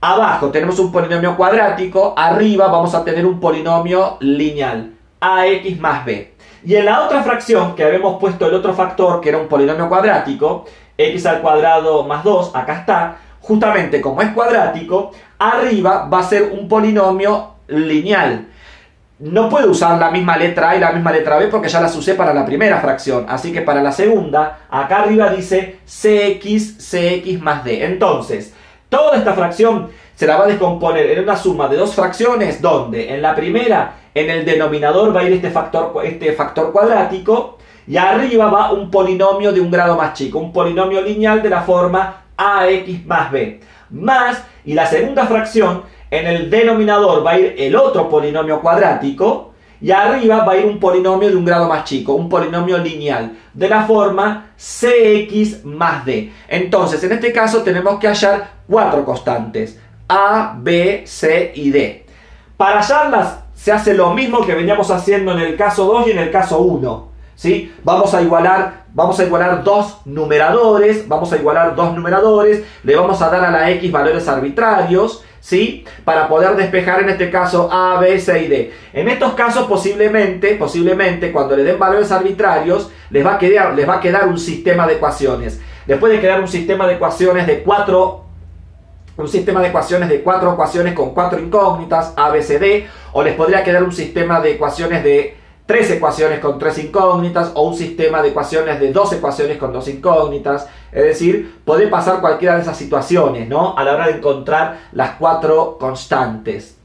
abajo tenemos un polinomio cuadrático, arriba vamos a tener un polinomio lineal, ax más b. Y en la otra fracción, que habíamos puesto el otro factor, que era un polinomio cuadrático, x al cuadrado más 2, acá está, justamente como es cuadrático, arriba va a ser un polinomio lineal. No puedo usar la misma letra A y la misma letra B porque ya las usé para la primera fracción. Así que para la segunda, acá arriba dice cx más d. Entonces, toda esta fracción se la va a descomponer en una suma de 2 fracciones donde en la primera, en el denominador va a ir este factor cuadrático y arriba va un polinomio de un grado más chico, un polinomio lineal de la forma ax más b. Más, y la segunda fracción, en el denominador va a ir el otro polinomio cuadrático y arriba va a ir un polinomio de un grado más chico, un polinomio lineal, de la forma cx más d. Entonces, en este caso tenemos que hallar 4 constantes, a, b, c y d. Para hallarlas se hace lo mismo que veníamos haciendo en el caso 2 y en el caso 1, ¿sí? Vamos a igualar 2 numeradores, le vamos a dar a la x valores arbitrarios, ¿sí? Para poder despejar en este caso a, b, c y d. En estos casos posiblemente cuando le den valores arbitrarios les va a quedar un sistema de ecuaciones. Después de quedar un sistema de ecuaciones de 4 ecuaciones con 4 incógnitas, a, b, c, d, o les podría quedar un sistema de ecuaciones de 3 ecuaciones con 3 incógnitas o un sistema de ecuaciones de 2 ecuaciones con 2 incógnitas. Es decir, puede pasar cualquiera de esas situaciones, ¿no? A la hora de encontrar las 4 constantes.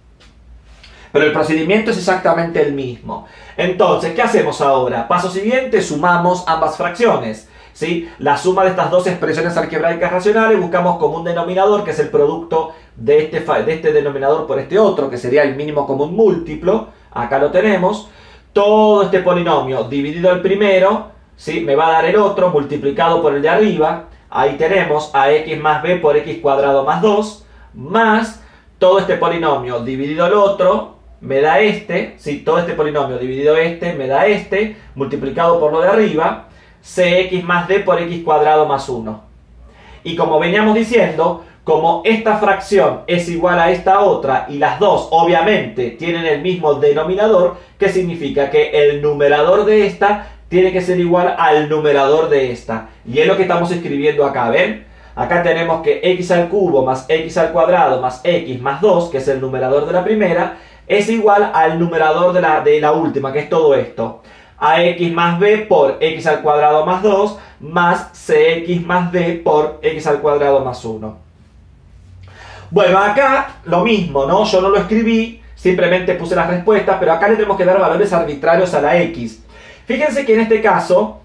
Pero el procedimiento es exactamente el mismo. Entonces, ¿qué hacemos ahora? Paso siguiente, sumamos ambas fracciones, ¿sí? La suma de estas dos expresiones algebraicas racionales, buscamos como un denominador, que es el producto de este denominador por este otro, que sería el mínimo común múltiplo. Acá lo tenemos. Todo este polinomio dividido el primero, ¿sí? Me va a dar el otro multiplicado por el de arriba. Ahí tenemos ax más b por x cuadrado más 2, más todo este polinomio dividido el otro, me da este, ¿sí? Todo este polinomio dividido este, me da este, multiplicado por lo de arriba, cx más d por x cuadrado más 1. Y como veníamos diciendo, como esta fracción es igual a esta otra y las dos obviamente tienen el mismo denominador, ¿qué significa? Que el numerador de esta tiene que ser igual al numerador de esta. Y es lo que estamos escribiendo acá, ¿ven? Acá tenemos que x al cubo más x al cuadrado más x más 2, que es el numerador de la primera, es igual al numerador de la última, que es todo esto. Ax más b por x al cuadrado más 2 más cx más d por x al cuadrado más 1. Bueno, acá lo mismo, ¿no? Yo no lo escribí, simplemente puse las respuestas, pero acá le tenemos que dar valores arbitrarios a la x. Fíjense que en este caso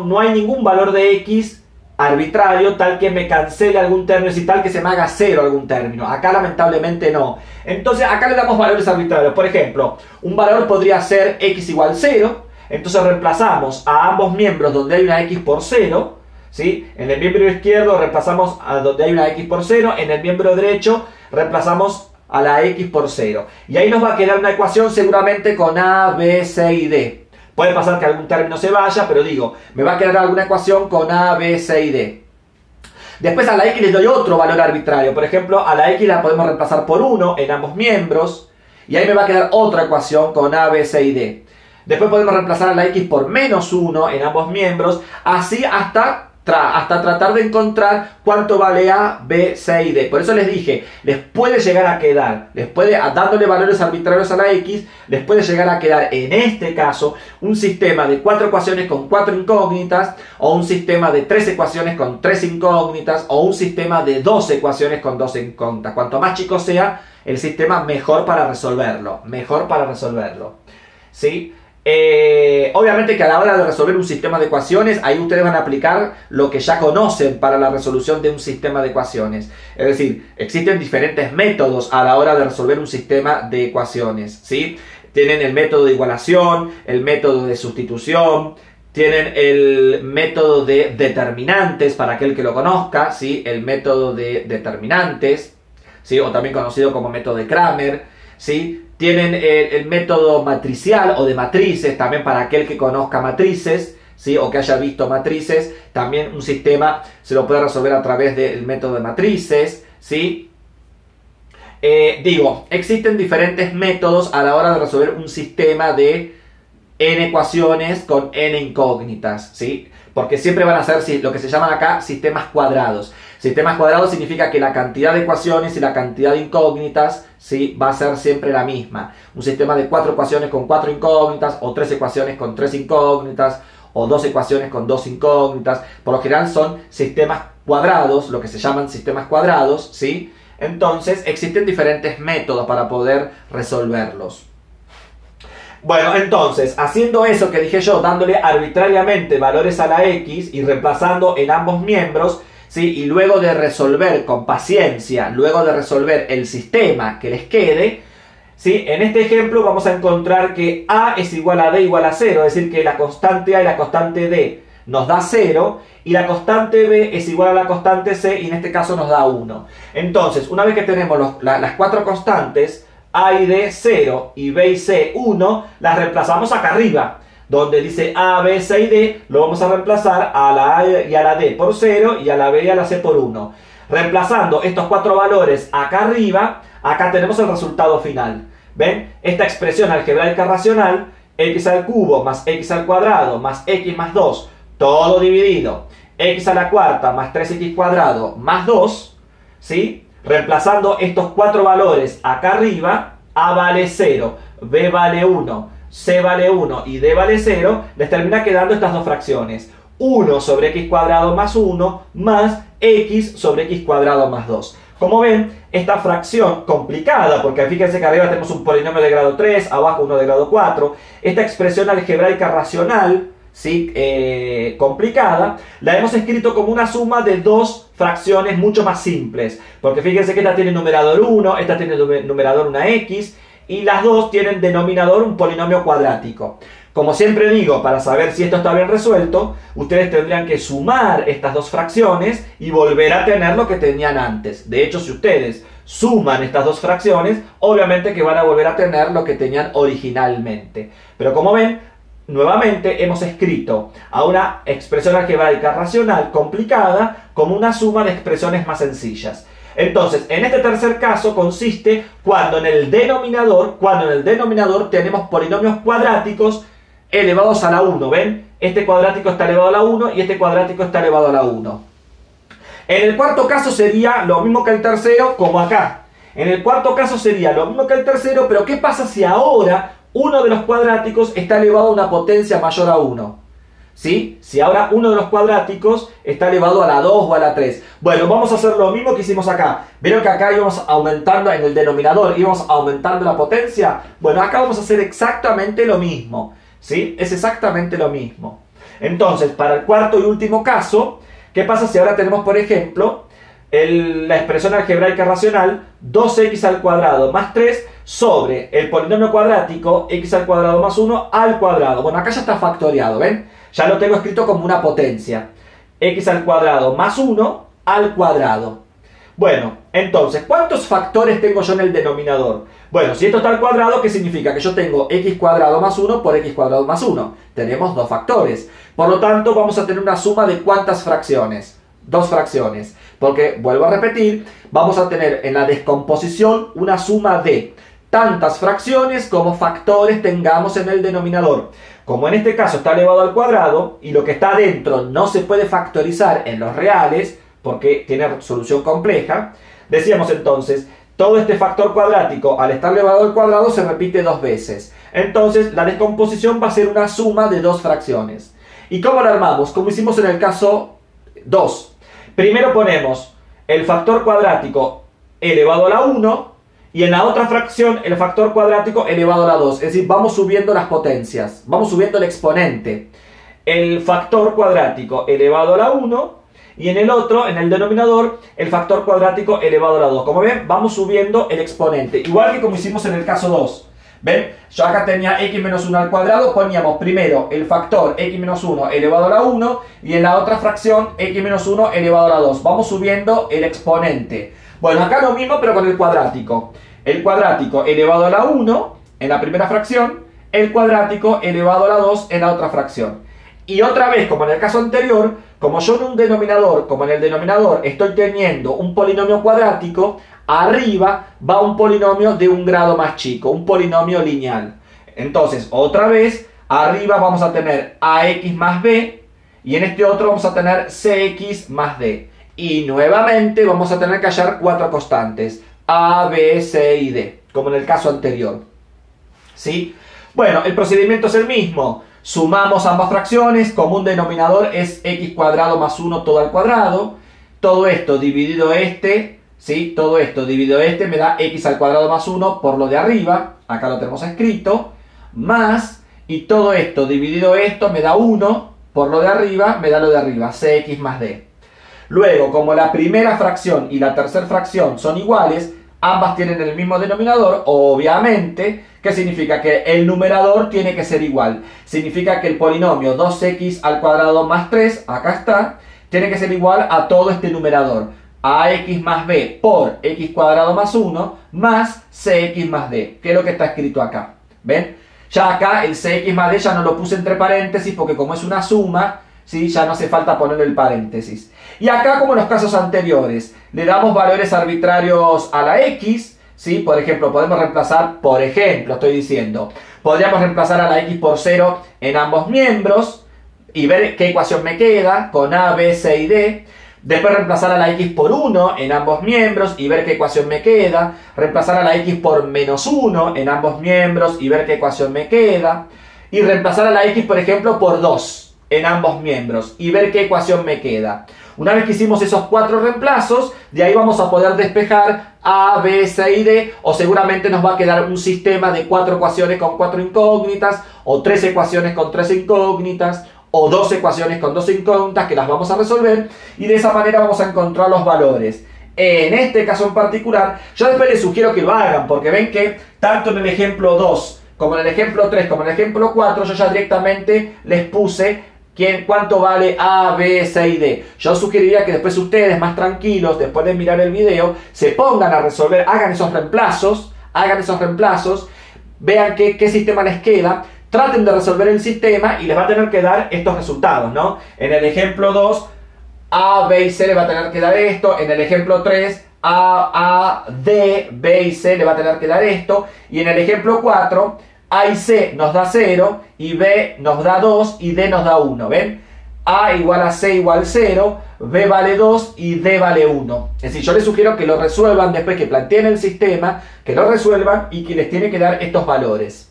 no hay ningún valor de x arbitrario tal que me cancele algún término, y tal que se me haga 0 algún término. Acá lamentablemente no. Entonces acá le damos valores arbitrarios. Por ejemplo, un valor podría ser x igual 0. Entonces reemplazamos a ambos miembros donde hay una x por 0. ¿Sí? En el miembro izquierdo reemplazamos a donde hay una x por 0. En el miembro derecho reemplazamos a la x por 0. Y ahí nos va a quedar una ecuación seguramente con a, b, c y d. Puede pasar que algún término se vaya, pero digo, me va a quedar alguna ecuación con a, b, c y d. Después a la x le doy otro valor arbitrario. Por ejemplo, a la x la podemos reemplazar por 1 en ambos miembros. Y ahí me va a quedar otra ecuación con a, b, c y d. Después podemos reemplazar a la x por menos 1 en ambos miembros. Así hasta tratar de encontrar cuánto vale a, b, c y d. Por eso les dije, les puede llegar a quedar, dándole valores arbitrarios a la x, les puede llegar a quedar en este caso un sistema de 4 ecuaciones con 4 incógnitas, o un sistema de 3 ecuaciones con 3 incógnitas, o un sistema de 2 ecuaciones con 2 incógnitas. Cuanto más chico sea el sistema, mejor para resolverlo. ¿Sí? Obviamente que a la hora de resolver un sistema de ecuaciones, ahí ustedes van a aplicar lo que ya conocen para la resolución de un sistema de ecuaciones. Es decir, existen diferentes métodos a la hora de resolver un sistema de ecuaciones, ¿sí? Tienen el método de igualación, el método de sustitución, tienen el método de determinantes, para aquel que lo conozca, ¿sí? El método de determinantes, ¿sí? O también conocido como método de Cramer, ¿sí? Tienen el método matricial o de matrices, también para aquel que conozca matrices, ¿sí? O que haya visto matrices. También un sistema se lo puede resolver a través del método de matrices, ¿sí? Existen diferentes métodos a la hora de resolver un sistema de n ecuaciones con n incógnitas, ¿sí? Porque siempre van a ser lo que se llaman acá sistemas cuadrados. Sistemas cuadrados significa que la cantidad de ecuaciones y la cantidad de incógnitas, ¿sí? Va a ser siempre la misma. Un sistema de 4 ecuaciones con 4 incógnitas, o 3 ecuaciones con 3 incógnitas, o 2 ecuaciones con 2 incógnitas. Por lo general son sistemas cuadrados, lo que se llaman sistemas cuadrados, ¿sí? Entonces existen diferentes métodos para poder resolverlos. Bueno, entonces, haciendo eso que dije yo, dándole arbitrariamente valores a la x y reemplazando en ambos miembros, ¿sí? Y luego de resolver con paciencia, luego de resolver el sistema que les quede, ¿sí? En este ejemplo vamos a encontrar que a es igual a d igual a 0, es decir, que la constante a y la constante d nos da 0, y la constante b es igual a la constante c, y en este caso nos da 1. Entonces, una vez que tenemos las 4 constantes, a y d 0 y b y c 1, las reemplazamos acá arriba. Donde dice a, b, c y d, lo vamos a reemplazar a la a y a la d por 0 y a la b y a la c por 1. Reemplazando estos 4 valores acá arriba, acá tenemos el resultado final. ¿Ven? Esta expresión algebraica racional, x al cubo más x al cuadrado más x más 2, todo dividido, x a la cuarta más 3x cuadrado más 2, ¿sí? Reemplazando estos 4 valores acá arriba, a vale 0, b vale 1, c vale 1 y d vale 0, les termina quedando estas dos fracciones. 1 sobre x cuadrado más 1 más x sobre x cuadrado más 2. Como ven, esta fracción complicada, porque fíjense que arriba tenemos un polinomio de grado 3, abajo uno de grado 4, esta expresión algebraica racional, ¿sí? Complicada, la hemos escrito como una suma de dos fracciones mucho más simples, porque fíjense que esta tiene numerador 1, esta tiene numerador una x, y las dos tienen denominador un polinomio cuadrático. Como siempre digo, para saber si esto está bien resuelto, ustedes tendrían que sumar estas dos fracciones y volver a tener lo que tenían antes. De hecho, si ustedes suman estas dos fracciones, obviamente que van a volver a tener lo que tenían originalmente. Pero como ven, nuevamente hemos escrito a una expresión algebraica racional complicada como una suma de expresiones más sencillas. Entonces, en este tercer caso consiste cuando en el denominador tenemos polinomios cuadráticos elevados a la 1, ¿ven? Este cuadrático está elevado a la 1 y este cuadrático está elevado a la 1. En el cuarto caso sería lo mismo que el tercero, como acá. En el cuarto caso sería lo mismo que el tercero, pero ¿qué pasa si ahora uno de los cuadráticos está elevado a una potencia mayor a 1? ¿Sí? Si ahora uno de los cuadráticos está elevado a la 2 o a la 3. Bueno, vamos a hacer lo mismo que hicimos acá. ¿Vieron que acá íbamos aumentando en el denominador, íbamos aumentando la potencia? Bueno, acá vamos a hacer exactamente lo mismo. ¿Sí? Es exactamente lo mismo. Entonces, para el cuarto y último caso, ¿qué pasa si ahora tenemos, por ejemplo, la expresión algebraica racional 2x al cuadrado más 3 sobre el polinomio cuadrático x al cuadrado más 1 al cuadrado? Bueno, acá ya está factoriado, ¿ven? Ya lo tengo escrito como una potencia. X al cuadrado más 1 al cuadrado. Bueno, entonces, ¿cuántos factores tengo yo en el denominador? Bueno, si esto está al cuadrado, ¿qué significa? Que yo tengo x cuadrado más 1 por x cuadrado más 1. Tenemos dos factores. Por lo tanto, vamos a tener una suma de ¿cuántas fracciones? Dos fracciones. Porque, vuelvo a repetir, vamos a tener en la descomposición una suma de tantas fracciones como factores tengamos en el denominador. Como en este caso está elevado al cuadrado y lo que está adentro no se puede factorizar en los reales, porque tiene solución compleja, decíamos entonces, todo este factor cuadrático al estar elevado al cuadrado se repite dos veces. Entonces la descomposición va a ser una suma de dos fracciones. ¿Y cómo la armamos? Como hicimos en el caso 2. Primero ponemos el factor cuadrático elevado a la 1 y en la otra fracción el factor cuadrático elevado a la 2. Es decir, vamos subiendo las potencias, vamos subiendo el exponente. El factor cuadrático elevado a la 1 y en el otro, en el denominador, el factor cuadrático elevado a la 2. Como ven, vamos subiendo el exponente. Igual que como hicimos en el caso 2. ¿Ven? Yo acá tenía x menos 1 al cuadrado. Poníamos primero el factor x menos 1 elevado a la 1. Y en la otra fracción, x menos 1 elevado a la 2. Vamos subiendo el exponente. Bueno, acá lo mismo, pero con el cuadrático. El cuadrático elevado a la 1 en la primera fracción. El cuadrático elevado a la 2 en la otra fracción. Y otra vez, como en el caso anterior, como yo en el denominador estoy teniendo un polinomio cuadrático, arriba va un polinomio de un grado más chico, un polinomio lineal. Entonces, otra vez, arriba vamos a tener ax más b, y en este otro vamos a tener cx más d. Y nuevamente vamos a tener que hallar cuatro constantes, a, b, c y d, como en el caso anterior. ¿Sí? Bueno, el procedimiento es el mismo. Sumamos ambas fracciones, común denominador es x cuadrado más 1 todo al cuadrado. Todo esto dividido este, ¿sí? Todo esto dividido este me da x al cuadrado más 1 por lo de arriba, acá lo tenemos escrito, más, y todo esto dividido esto me da 1 por lo de arriba, me da lo de arriba, cx más d. Luego, como la primera fracción y la tercera fracción son iguales, ambas tienen el mismo denominador, obviamente. ¿Qué significa? Que el numerador tiene que ser igual. Significa que el polinomio 2x al cuadrado más 3, acá está, tiene que ser igual a todo este numerador. Ax más b por x cuadrado más 1 más cx más d, que es lo que está escrito acá. ¿Ven? Ya acá el cx más d ya no lo puse entre paréntesis porque como es una suma, ¿sí? Ya no hace falta poner el paréntesis. Y acá, como en los casos anteriores, le damos valores arbitrarios a la x, ¿sí? Por ejemplo, podemos reemplazar, podríamos reemplazar a la x por 0 en ambos miembros y ver qué ecuación me queda con a, b, c y d. Después reemplazar a la x por 1 en ambos miembros y ver qué ecuación me queda. Reemplazar a la x por menos 1 en ambos miembros y ver qué ecuación me queda. Y reemplazar a la x, por ejemplo, por 2 en ambos miembros y ver qué ecuación me queda. Una vez que hicimos esos 4 reemplazos, de ahí vamos a poder despejar A, B, C y D, o seguramente nos va a quedar un sistema de 4 ecuaciones con 4 incógnitas, o 3 ecuaciones con 3 incógnitas, o 2 ecuaciones con 2 incógnitas que las vamos a resolver, y de esa manera vamos a encontrar los valores. En este caso en particular, yo después les sugiero que lo hagan, porque ven que tanto en el ejemplo 2, como en el ejemplo 3, como en el ejemplo 4, yo ya directamente les puse cuánto vale A, B, C y D. Yo sugeriría que después ustedes, más tranquilos, después de mirar el video, se pongan a resolver, hagan esos reemplazos, vean qué sistema les queda, traten de resolver el sistema y les va a tener que dar estos resultados, ¿no? En el ejemplo 2, A, B y C le va a tener que dar esto. En el ejemplo 3, A, D, B y C le va a tener que dar esto. Y en el ejemplo 4, A y C nos da 0, y B nos da 2, y D nos da 1, ¿ven? A igual a C igual 0, B vale 2 y D vale 1. Es decir, yo les sugiero que lo resuelvan después que planteen el sistema, que lo resuelvan y que les tiene que dar estos valores.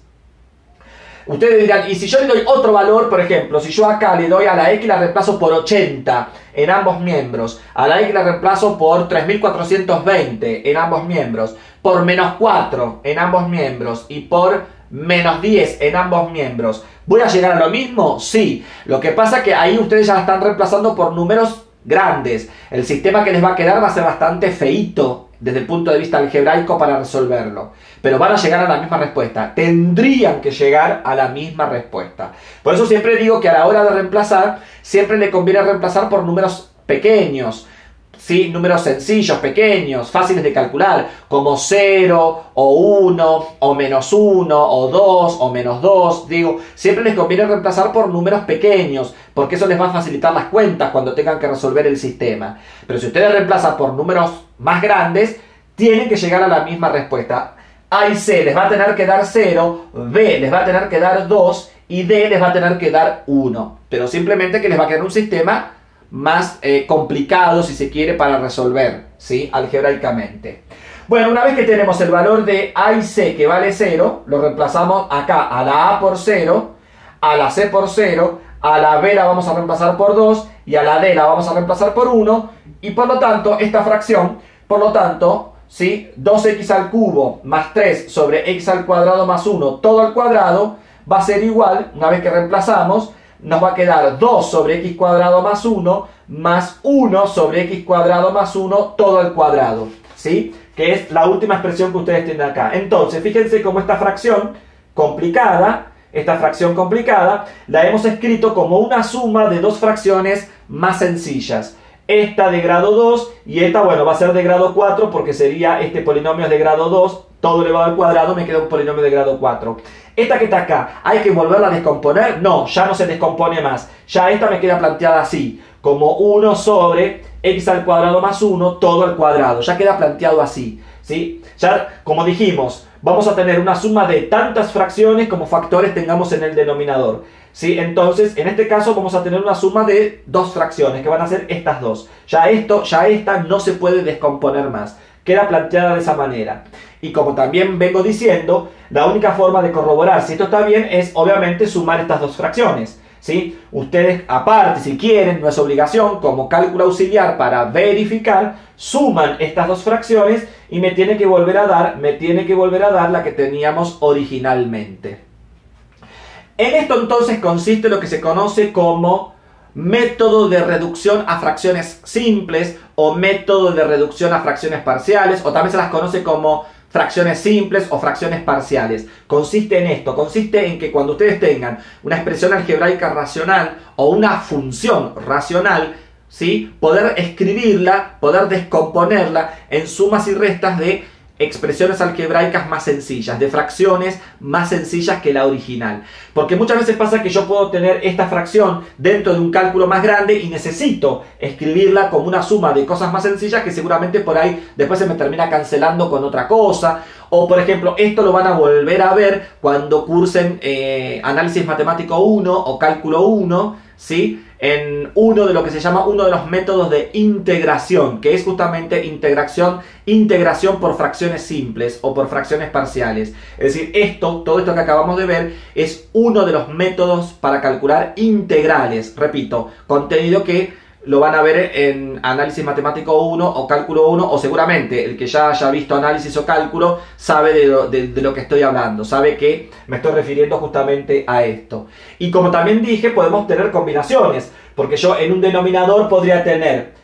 Ustedes dirán, ¿y si yo le doy otro valor? Por ejemplo, si yo acá le doy a la X la reemplazo por 80 en ambos miembros, a la X la reemplazo por 3420 en ambos miembros, por menos 4 en ambos miembros y por menos 10 en ambos miembros, ¿voy a llegar a lo mismo? Sí. Lo que pasa es que ahí ustedes ya la están reemplazando por números grandes. El sistema que les va a quedar va a ser bastante feíto desde el punto de vista algebraico para resolverlo. Pero van a llegar a la misma respuesta. Tendrían que llegar a la misma respuesta. Por eso siempre digo que a la hora de reemplazar, siempre le conviene reemplazar por números pequeños. ¿Sí? Números sencillos, pequeños, fáciles de calcular, como 0, o 1, o menos 1, o 2, o menos 2. Digo, siempre les conviene reemplazar por números pequeños, porque eso les va a facilitar las cuentas cuando tengan que resolver el sistema. Pero si ustedes reemplazan por números más grandes, tienen que llegar a la misma respuesta. A y C les va a tener que dar 0, B les va a tener que dar 2, y D les va a tener que dar 1. Pero simplemente que les va a quedar un sistema más complicado, si se quiere, para resolver, ¿sí? Algebraicamente. Bueno, una vez que tenemos el valor de A y C que vale 0, lo reemplazamos acá a la A por 0, a la C por 0, a la B la vamos a reemplazar por 2 y a la D la vamos a reemplazar por 1, y por lo tanto esta fracción, ¿sí? 2x al cubo más 3 sobre x al cuadrado más 1 todo al cuadrado va a ser igual, una vez que reemplazamos, nos va a quedar 2 sobre x cuadrado más 1 más 1 sobre x cuadrado más 1 todo al cuadrado, ¿sí? Que es la última expresión que ustedes tienen acá. Entonces, fíjense cómo esta fracción complicada la hemos escrito como una suma de dos fracciones más sencillas. Esta de grado 2 y esta, bueno, va a ser de grado 4 porque sería este polinomio es de grado 2, todo elevado al cuadrado, me queda un polinomio de grado 4. Esta que está acá, ¿hay que volverla a descomponer? No, ya no se descompone más. Ya esta me queda planteada así, como 1 sobre x al cuadrado más 1, todo al cuadrado. Ya queda planteado así, ¿sí? Ya, como dijimos, vamos a tener una suma de tantas fracciones como factores tengamos en el denominador, ¿sí? Entonces, en este caso vamos a tener una suma de dos fracciones, que van a ser estas dos. Ya esta no se puede descomponer más. Queda planteada de esa manera. Y como también vengo diciendo, la única forma de corroborar si esto está bien es obviamente sumar estas dos fracciones, ¿sí? Ustedes aparte, si quieren, no es obligación, como cálculo auxiliar para verificar, suman estas dos fracciones y me tiene que volver a dar la que teníamos originalmente. En esto entonces consiste lo que se conoce como método de reducción a fracciones simples o método de reducción a fracciones parciales, o también se las conoce como fracciones simples o fracciones parciales. Consiste en esto, consiste en que cuando ustedes tengan una expresión algebraica racional o una función racional, ¿sí? Poder escribirla, poder descomponerla en sumas y restas de expresiones algebraicas más sencillas, de fracciones más sencillas que la original. Porque muchas veces pasa que yo puedo tener esta fracción dentro de un cálculo más grande y necesito escribirla como una suma de cosas más sencillas que seguramente por ahí después se me termina cancelando con otra cosa, O por ejemplo, esto lo van a volver a ver cuando cursen análisis matemático 1 o cálculo 1, ¿sí? En uno de lo que se llama uno de los métodos de integración, que es justamente integración por fracciones simples o por fracciones parciales. Es decir, todo esto que acabamos de ver es uno de los métodos para calcular integrales. Repito, contenido que lo van a ver en análisis matemático 1 o cálculo 1, o seguramente el que ya haya visto análisis o cálculo sabe de lo que estoy hablando, sabe que me estoy refiriendo justamente a esto. Y como también dije, podemos tener combinaciones, porque yo en un denominador podría tener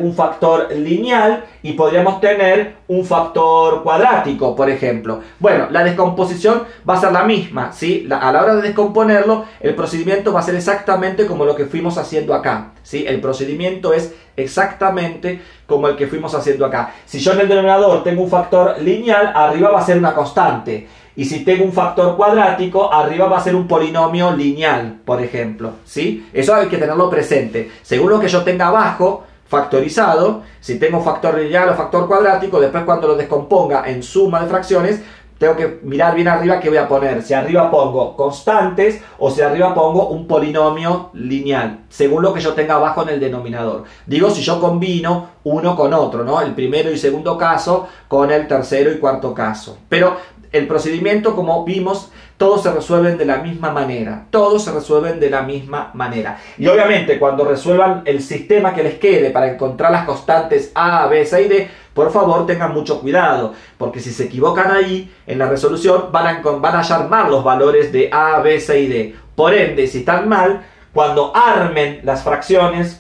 un factor lineal y podríamos tener un factor cuadrático, por ejemplo. Bueno, la descomposición va a ser la misma, ¿sí? A la hora de descomponerlo, el procedimiento va a ser exactamente como lo que fuimos haciendo acá, ¿sí? El procedimiento es exactamente como el que fuimos haciendo acá. Si yo en el denominador tengo un factor lineal, arriba va a ser una constante. Y si tengo un factor cuadrático, arriba va a ser un polinomio lineal, por ejemplo, ¿sí? Eso hay que tenerlo presente. Según lo que yo tenga abajo, factorizado, si tengo factor lineal o factor cuadrático, después cuando lo descomponga en suma de fracciones, tengo que mirar bien arriba qué voy a poner. Si arriba pongo constantes o si arriba pongo un polinomio lineal, según lo que yo tenga abajo en el denominador. Digo, si yo combino uno con otro, ¿no? El primero y segundo caso con el tercero y cuarto caso. Pero el procedimiento, como vimos, todos se resuelven de la misma manera. Todos se resuelven de la misma manera. Y obviamente cuando resuelvan el sistema que les quede para encontrar las constantes A, B, C y D, por favor tengan mucho cuidado, porque si se equivocan ahí en la resolución van a hallar mal los valores de A, B, C y D. Por ende, si están mal, cuando armen las fracciones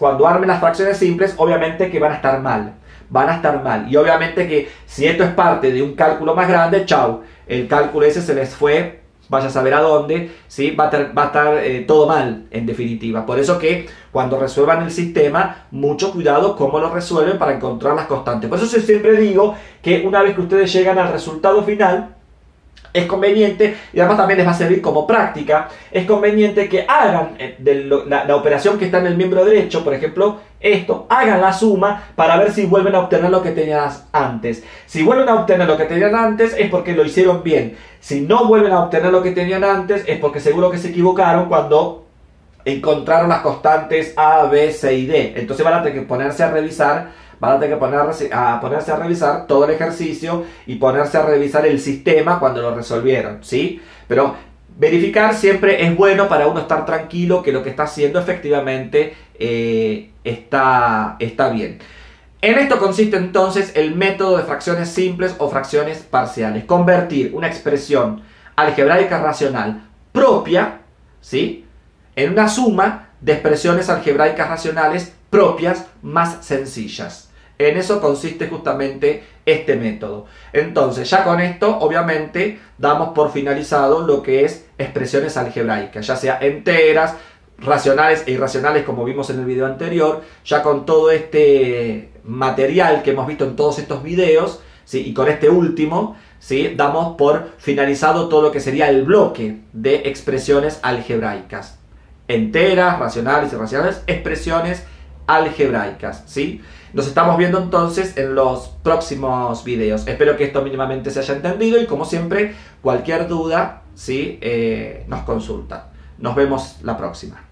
simples, obviamente que van a estar mal. Y obviamente que si esto es parte de un cálculo más grande, chau, el cálculo ese se les fue, vaya a saber a dónde, ¿sí? Va a estar todo mal, en definitiva. Por eso que cuando resuelvan el sistema, mucho cuidado cómo lo resuelven para encontrar las constantes. Por eso yo siempre digo que una vez que ustedes llegan al resultado final, es conveniente, y además también les va a servir como práctica, es conveniente que hagan la operación que está en el miembro derecho, por ejemplo, hagan la suma para ver si vuelven a obtener lo que tenían antes. Si vuelven a obtener lo que tenían antes es porque lo hicieron bien. Si no vuelven a obtener lo que tenían antes es porque seguro que se equivocaron cuando encontraron las constantes A, B, C y D. Entonces van a tener que ponerse a revisar. Van a tener que ponerse a revisar todo el ejercicio y ponerse a revisar el sistema cuando lo resolvieron, ¿sí? Pero verificar siempre es bueno para uno estar tranquilo que lo que está haciendo efectivamente está bien. En esto consiste entonces el método de fracciones simples o fracciones parciales. Convertir una expresión algebraica racional propia, ¿sí?, en una suma de expresiones algebraicas racionales propias más sencillas. En eso consiste justamente este método. Entonces, ya con esto, obviamente, damos por finalizado lo que es expresiones algebraicas, ya sea enteras, racionales e irracionales, como vimos en el video anterior. Ya con todo este material que hemos visto en todos estos videos, ¿sí?, y con este último, ¿sí?, damos por finalizado todo lo que sería el bloque de expresiones algebraicas. Enteras, racionales, irracionales, expresiones algebraicas, ¿sí? Nos estamos viendo entonces en los próximos videos. Espero que esto mínimamente se haya entendido y como siempre, cualquier duda, ¿sí?, nos consulta. Nos vemos la próxima.